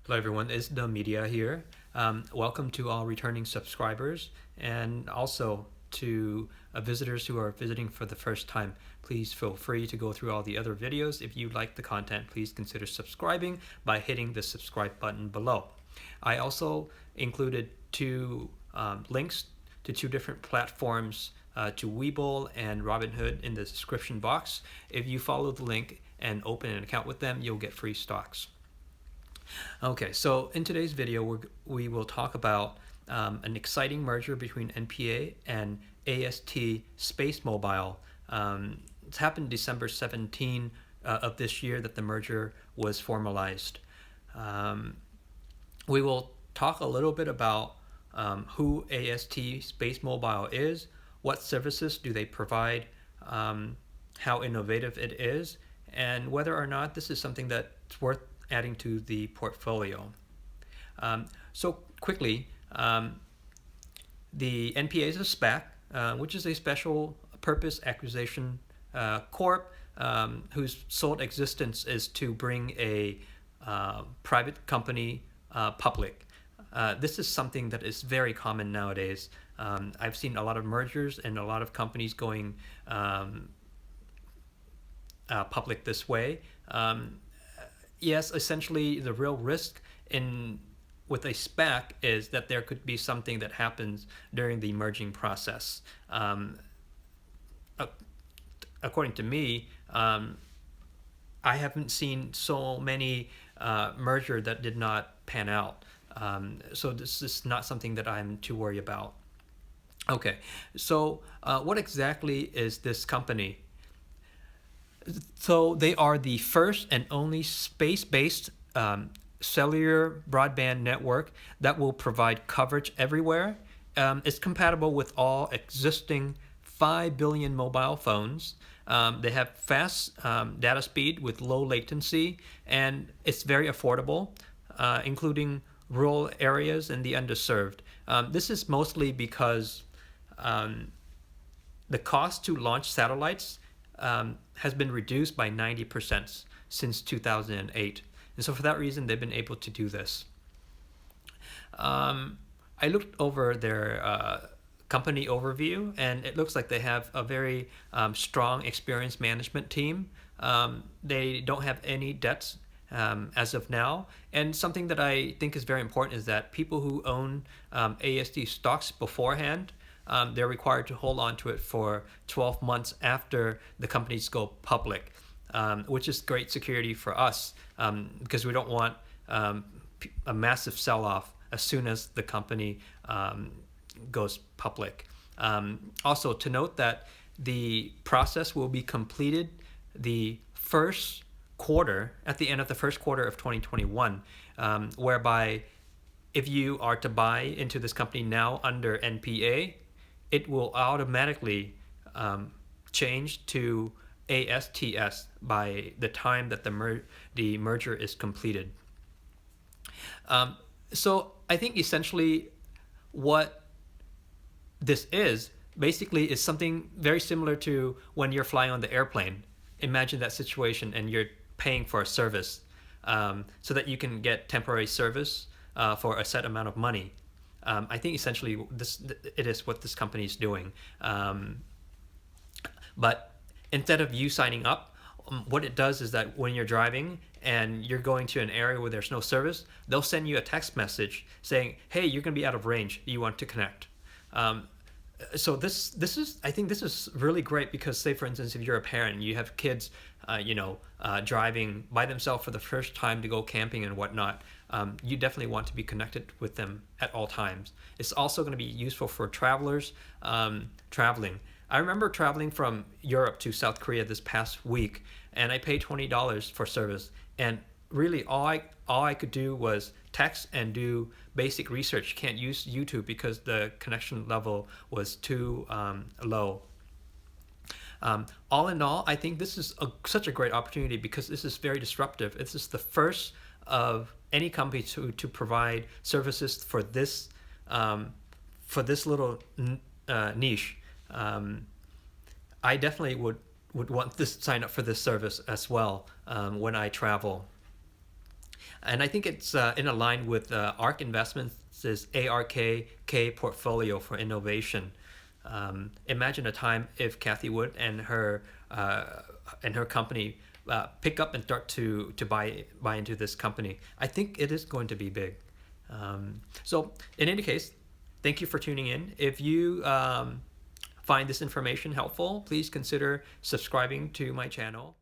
Hello everyone, it's the media here. Welcome to all returning subscribers and also to visitors who are visiting for the first time. Please feel free to go through all the other videos. If you like the content, please consider subscribing by hitting the subscribe button below. I also included two links to two different platforms, to Webull and Robinhood, in the description box. If you follow the link and open an account with them, you'll get free stocks. Okay, so in today's video, we will talk about an exciting merger between NPA and AST Space Mobile. It's happened December 17 of this year that the merger was formalized. We will talk a little bit about who AST Space Mobile is, what services do they provide, how innovative it is, and whether or not this is something that's worth adding to the portfolio. So quickly, the NPA is a SPAC, which is a special purpose acquisition corp, whose sole existence is to bring a private company public. This is something that is very common nowadays. I've seen a lot of mergers and a lot of companies going public this way. Yes, essentially the real risk with a SPAC is that there could be something that happens during the merging process. According to me, I haven't seen so many merger that did not pan out. So this is not something that I'm too worried about. Okay, so what exactly is this company? So they are the first and only space-based cellular broadband network that will provide coverage everywhere. It's compatible with all existing 5 billion mobile phones. They have fast data speed with low latency, and it's very affordable, including rural areas and the underserved. This is mostly because the cost to launch satellites has been reduced by 90% since 2008. And so for that reason, they've been able to do this. I looked over their company overview, and it looks like they have a very strong, experienced management team. They don't have any debts as of now. And something that I think is very important is that people who own AST stocks beforehand, they're required to hold on to it for 12 months after the companies go public, which is great security for us, because we don't want a massive sell-off as soon as the company goes public. Also, to note that the process will be completed at the end of the first quarter of 2021, whereby if you are to buy into this company now under NPA, it will automatically change to ASTS by the time that the merger is completed. So I think essentially what this is basically is something very similar to when you're flying on the airplane. Imagine that situation and you're paying for a service so that you can get temporary service for a set amount of money. I think essentially it is what this company is doing. But instead of you signing up, what it does is that when you're driving and you're going to an area where there's no service, they'll send you a text message saying, hey, you're going to be out of range. You want to connect. So I think this is really great because, say, for instance, if you're a parent and you have kids, driving by themselves for the first time to go camping and whatnot, you definitely want to be connected with them at all times. It's also going to be useful for travelers traveling. I remember traveling from Europe to South Korea this past week, and I paid $20 for service. And really, all I could do was text and do basic research. Can't use YouTube because the connection level was too low. All in all, I think this is such a great opportunity because this is very disruptive. This is the first of any company to provide services for this little niche. I definitely would want to sign up for this service as well when I travel. And I think it's in line with Arkk Investments' ARKK portfolio for innovation. Imagine a time if Cathy Wood and her company pick up and start to buy into this company. I think it is going to be big. So in any case, thank you for tuning in. If you find this information helpful, please consider subscribing to my channel.